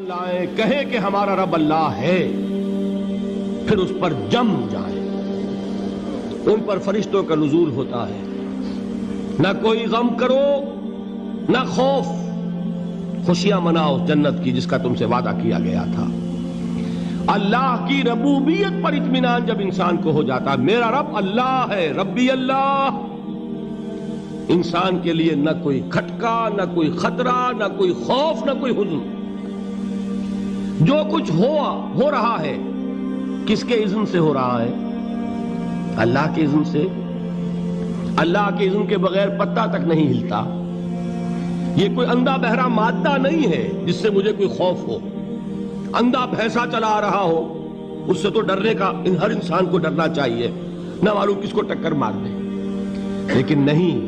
لائیں کہیں کہ ہمارا رب اللہ ہے، پھر اس پر جم جائیں۔ ان پر فرشتوں کا نزول ہوتا ہے، نہ کوئی غم کرو نہ خوف، خوشیاں مناؤ جنت کی جس کا تم سے وعدہ کیا گیا تھا۔ اللہ کی ربوبیت پر اطمینان جب انسان کو ہو جاتا، میرا رب اللہ ہے، ربی اللہ، انسان کے لیے نہ کوئی کھٹکا، نہ کوئی خطرہ، نہ کوئی خوف، نہ کوئی حزن۔ جو کچھ ہو رہا ہے کس کے اذن سے ہو رہا ہے؟ اللہ کے اذن سے۔ اللہ کے اذن کے بغیر پتا تک نہیں ہلتا۔ یہ کوئی اندھا بہرا مادہ نہیں ہے جس سے مجھے کوئی خوف ہو۔ اندھا بھینسا چلا آ رہا ہو اس سے تو ڈرنے کا ہر انسان کو ڈرنا چاہیے، نہ معلوم کس کو ٹکر مار دے۔ لیکن نہیں،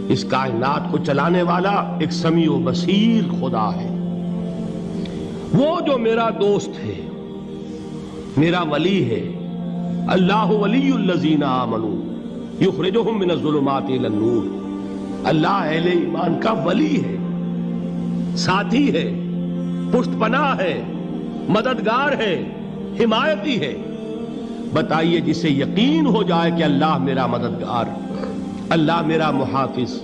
اس کائنات کو چلانے والا ایک سمیع و بصیر خدا ہے، وہ جو میرا دوست ہے، میرا ولی ہے۔ اللہ ولی الذین آمنوا یخرجہم من الظلمات الی النور۔ اللہ اہل ایمان کا ولی ہے، ساتھی ہے، پشت پناہ ہے، مددگار ہے، حمایتی ہے۔ بتائیے جسے یقین ہو جائے کہ اللہ میرا مددگار، اللہ میرا محافظ،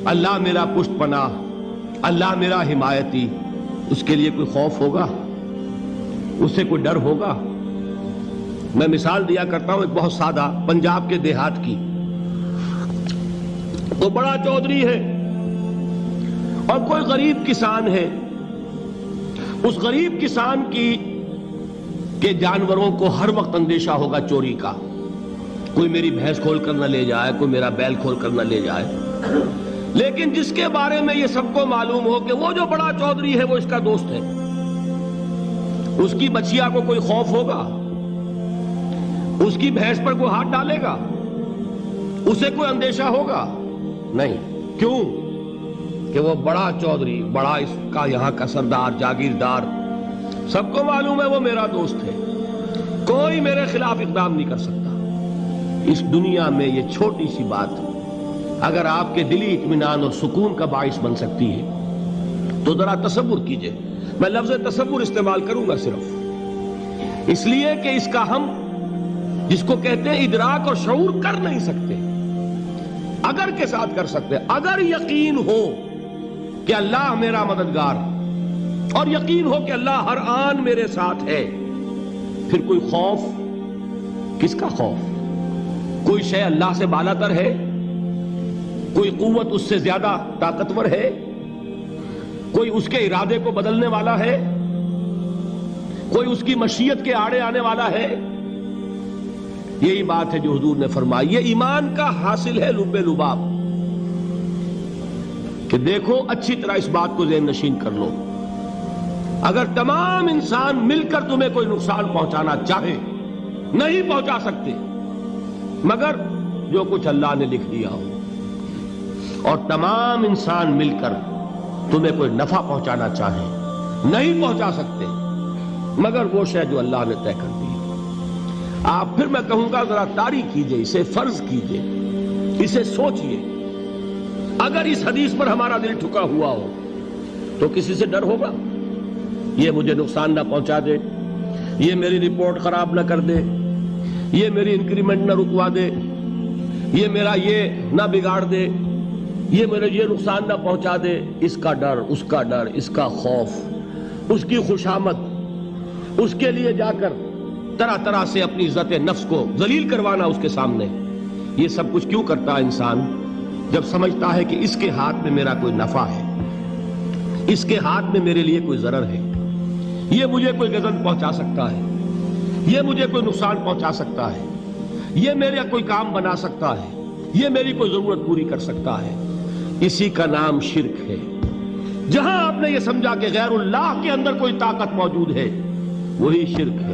اللہ میرا پشت پناہ، اللہ میرا حمایتی، اس کے لیے کوئی خوف ہوگا؟ اس سے کوئی ڈر ہوگا؟ میں مثال دیا کرتا ہوں ایک بہت سادہ، پنجاب کے دیہات کی۔ تو بڑا چودھری ہے اور کوئی غریب کسان ہے۔ اس غریب کسان کے جانوروں کو ہر وقت اندیشہ ہوگا چوری کا، کوئی میری بھینس کھول کر نہ لے جائے، کوئی میرا بیل کھول کر نہ لے جائے۔ لیکن جس کے بارے میں یہ سب کو معلوم ہو کہ وہ جو بڑا چودھری ہے وہ اس کا دوست ہے، اس کی بچیا کو کوئی خوف ہوگا؟ اس کی بھینس پر کوئی ہاتھ ڈالے گا؟ اسے کوئی اندیشہ ہوگا؟ نہیں۔ کیوں؟ کہ وہ بڑا چودھری، بڑا اس کا یہاں کا سردار، جاگیردار، سب کو معلوم ہے وہ میرا دوست ہے، کوئی میرے خلاف اقدام نہیں کر سکتا۔ اس دنیا میں یہ چھوٹی سی بات اگر آپ کے دلی اطمینان اور سکون کا باعث بن سکتی ہے تو ذرا تصور کیجئے۔ میں لفظ تصور استعمال کروں گا صرف اس لیے کہ اس کا ہم جس کو کہتے ہیں ادراک اور شعور کر نہیں سکتے، اگر کے ساتھ کر سکتے۔ اگر یقین ہو کہ اللہ میرا مددگار اور یقین ہو کہ اللہ ہر آن میرے ساتھ ہے، پھر کوئی خوف؟ کس کا خوف؟ کوئی شے اللہ سے بالا تر ہے؟ کوئی قوت اس سے زیادہ طاقتور ہے؟ کوئی اس کے ارادے کو بدلنے والا ہے؟ کوئی اس کی مشیت کے آڑے آنے والا ہے؟ یہی بات ہے جو حضور نے فرمائی، یہ ایمان کا حاصل ہے لب لباب، کہ دیکھو اچھی طرح اس بات کو ذہن نشین کر لو، اگر تمام انسان مل کر تمہیں کوئی نقصان پہنچانا چاہے نہیں پہنچا سکتے، مگر جو کچھ اللہ نے لکھ دیا ہو، اور تمام انسان مل کر تمہیں کوئی نفع پہنچانا چاہے نہیں پہنچا سکتے، مگر وہ شے جو اللہ نے طے کر دی۔ آپ پھر میں کہوں گا ذرا طاری کیجئے، اسے فرض کیجئے، اسے سوچئے۔ اگر اس حدیث پر ہمارا دل ٹھکا ہوا ہو تو کسی سے ڈر ہوگا؟ یہ مجھے نقصان نہ پہنچا دے، یہ میری رپورٹ خراب نہ کر دے، یہ میری انکریمنٹ نہ رکوا دے، یہ میرا یہ نہ بگاڑ دے، یہ میرے یہ نقصان نہ پہنچا دے۔ اس کا ڈر، اس کا ڈر، اس کا خوف، اس کی خوشامد، اس کے لیے جا کر طرح طرح سے اپنی عزت نفس کو ذلیل کروانا اس کے سامنے، یہ سب کچھ کیوں کرتا ہے انسان؟ جب سمجھتا ہے کہ اس کے ہاتھ میں میرا کوئی نفع ہے، اس کے ہاتھ میں میرے لیے کوئی ضرر ہے، یہ مجھے کوئی غضب پہنچا سکتا ہے، یہ مجھے کوئی نقصان پہنچا سکتا ہے، یہ میرا کوئی کام بنا سکتا ہے، یہ میری کوئی ضرورت پوری کر سکتا ہے، اسی کا نام شرک ہے۔ جہاں آپ نے یہ سمجھا کہ غیر اللہ کے اندر کوئی طاقت موجود ہے، وہی شرک ہے۔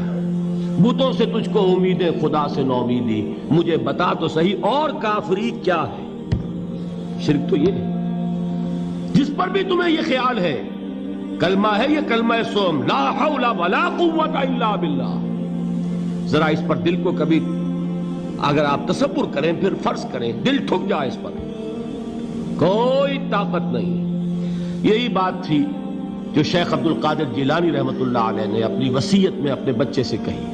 بتوں سے تجھ کو امیدیں، خدا سے نومیدی، مجھے بتا تو صحیح اور کافری کیا ہے؟ شرک تو یہ ہے۔ جس پر بھی تمہیں یہ خیال ہے، کلمہ ہے یہ کلمہ سوم، لا حول ولا قوت الا باللہ، ذرا اس پر دل کو کبھی اگر آپ تصور کریں، پھر فرض کریں، دل ٹھک جائے اس پر، کوئی طاقت نہیں۔ یہی بات تھی جو شیخ عبد القادر جیلانی رحمۃ اللہ علیہ نے اپنی وصیت میں اپنے بچے سے کہی.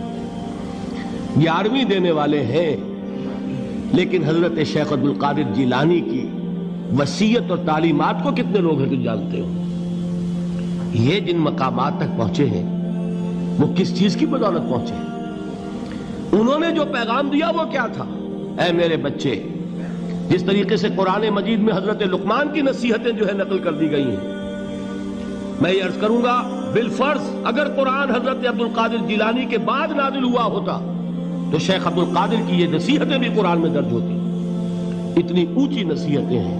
11ویں دینے والے ہیں، لیکن حضرت شیخ عبد القادر جیلانی کی وصیت اور تعلیمات کو کتنے لوگ ہیں تو جانتے ہو؟ یہ جن مقامات تک پہنچے ہیں وہ کس چیز کی بدولت پہنچے ہیں؟ انہوں نے جو پیغام دیا وہ کیا تھا؟ اے میرے بچے، جس طریقے سے قرآن مجید میں حضرت لقمان کی نصیحتیں جو ہے نقل کر دی گئی ہیں، میں یہ عرض کروں گا بالفرض اگر قرآن حضرت عبد القادر جیلانی کے بعد نازل ہوا ہوتا تو شیخ عبد القادر کی یہ نصیحتیں بھی قرآن میں درج ہوتی. اتنی اونچی نصیحتیں ہیں.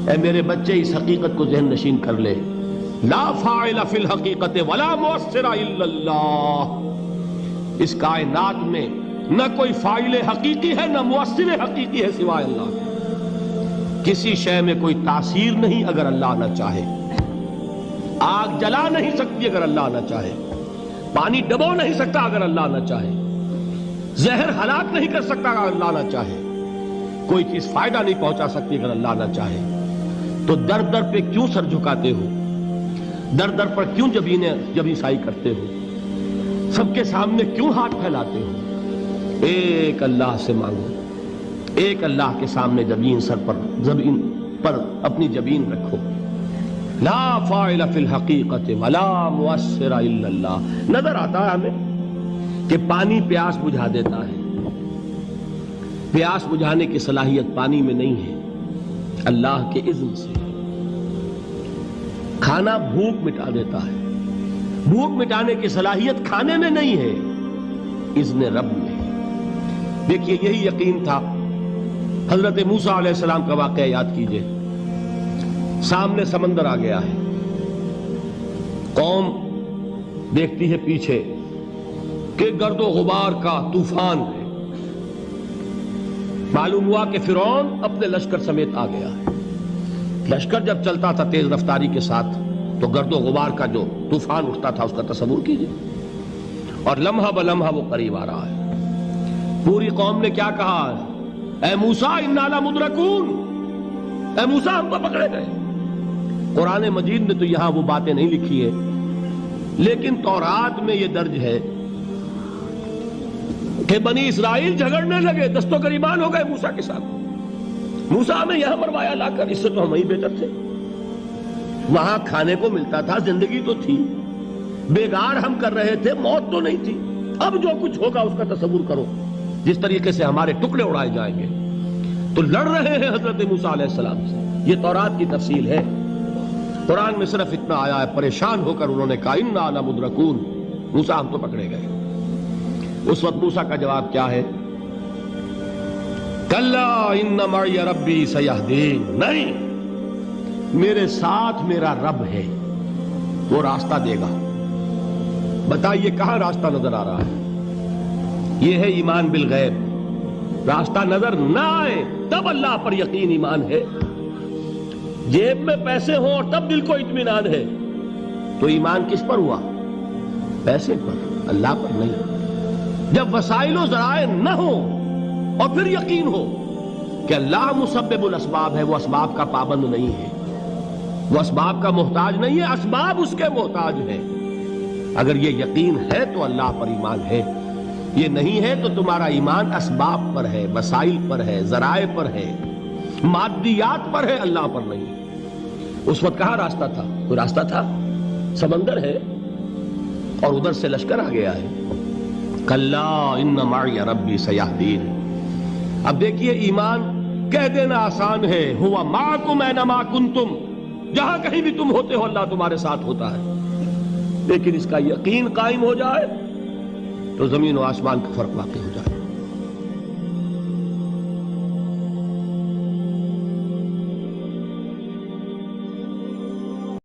اے میرے بچے، اس حقیقت کو ذہن نشین کر لے، لا فاعل فی الحقیقت ولا مؤثر الا اللہ. اس کائنات میں نہ کوئی فاعل حقیقی ہے نہ مؤثر حقیقی ہے سوائے اللہ کے. کسی شے میں کوئی تاثیر نہیں اگر اللہ نہ چاہے. آگ جلا نہیں سکتی اگر اللہ نہ چاہے. پانی ڈبو نہیں سکتا اگر اللہ نہ چاہے. زہر ہلاک نہیں کر سکتا اگر اللہ نہ چاہے. کوئی چیز فائدہ نہیں پہنچا سکتی اگر اللہ نہ چاہے. تو در در پہ کیوں سر جھکاتے ہو؟ در در پر کیوں جبیں سائی کرتے ہو؟ سب کے سامنے کیوں ہاتھ پھیلاتے ہو؟ ایک اللہ سے مانگو. ایک اللہ کے سامنے زمین پر اپنی جبین رکھو. لا فاعل فی الحقیقت ولا مؤثر الا اللہ. نظر آتا ہے ہمیں کہ پانی پیاس بجھا دیتا ہے. پیاس بجھانے کی صلاحیت پانی میں نہیں ہے، اللہ کے اذن سے. کھانا بھوک مٹا دیتا ہے. بھوک مٹانے کی صلاحیت کھانے میں نہیں ہے، اذن رب میں. دیکھیے یہی یقین تھا. حضرت موسیٰ علیہ السلام کا واقعہ یاد کیجئے. سامنے سمندر آ گیا ہے. قوم دیکھتی ہے پیچھے کہ گرد و غبار کا طوفان ہے. معلوم ہوا کہ فرعون اپنے لشکر سمیت آ گیا ہے. لشکر جب چلتا تھا تیز رفتاری کے ساتھ تو گرد و غبار کا جو طوفان اٹھتا تھا اس کا تصور کیجئے. اور لمحہ بلمحہ وہ قریب آ رہا ہے. پوری قوم نے کیا کہا؟ اے موسیٰ انا لمدرکون. اے موسیٰ ہم تو پکڑے گئے. قرآن مجید نے تو یہاں وہ باتیں نہیں لکھی ہیں، لیکن تورات میں یہ درج ہے کہ بنی اسرائیل جھگڑنے لگے، دست و گریبان ہو گئے موسیٰ کے ساتھ. موسیٰ ہمیں یہاں مروایا لا کر، اس سے تو ہم ہی بہتر تھے. وہاں کھانے کو ملتا تھا، زندگی تو تھی، بیگار ہم کر رہے تھے، موت تو نہیں تھی. اب جو کچھ ہوگا اس کا تصور کرو، جس طریقے سے ہمارے ٹکڑے اڑائے جائیں گے. تو لڑ رہے ہیں حضرت موسیٰ علیہ السلام سے. یہ تورات کی تفصیل ہے. قرآن میں صرف اتنا آیا ہے، پریشان ہو کر انہوں نے کہا انا لمدرکون. موسیٰ ہم تو پکڑے گئے. اس وقت موسیٰ کا جواب کیا ہے؟ کلا ان معی ربی سیہدین. نہیں، میرے ساتھ میرا رب ہے، وہ راستہ دے گا. بتائیے کہاں راستہ نظر آ رہا ہے؟ یہ ہے ایمان بالغیب. راستہ نظر نہ آئے تب اللہ پر یقین ایمان ہے. جیب میں پیسے ہوں اور تب دل کو اطمینان ہے تو ایمان کس پر ہوا؟ پیسے پر، اللہ پر نہیں. جب وسائل و ذرائع نہ ہوں اور پھر یقین ہو کہ اللہ مسبب الاسباب ہے، وہ اسباب کا پابند نہیں ہے، وہ اسباب کا محتاج نہیں ہے، اسباب اس کے محتاج ہیں. اگر یہ یقین ہے تو اللہ پر ایمان ہے. یہ نہیں ہے تو تمہارا ایمان اسباب پر ہے، وسائل پر ہے، ذرائع پر ہے، مادیات پر ہے، اللہ پر نہیں. اس وقت کہاں راستہ تھا؟ کوئی راستہ تھا؟ سمندر ہے اور ادھر سے لشکر آ گیا ہے. کلا ان معی ربی سیہدین. اب دیکھیے ایمان کہہ دینا آسان ہے، ہوا معکم اینما کنتم. جہاں کہیں بھی تم ہوتے ہو اللہ تمہارے ساتھ ہوتا ہے. لیکن اس کا یقین قائم ہو جائے تو زمین و آسمان کا فرق واقع ہو جائے.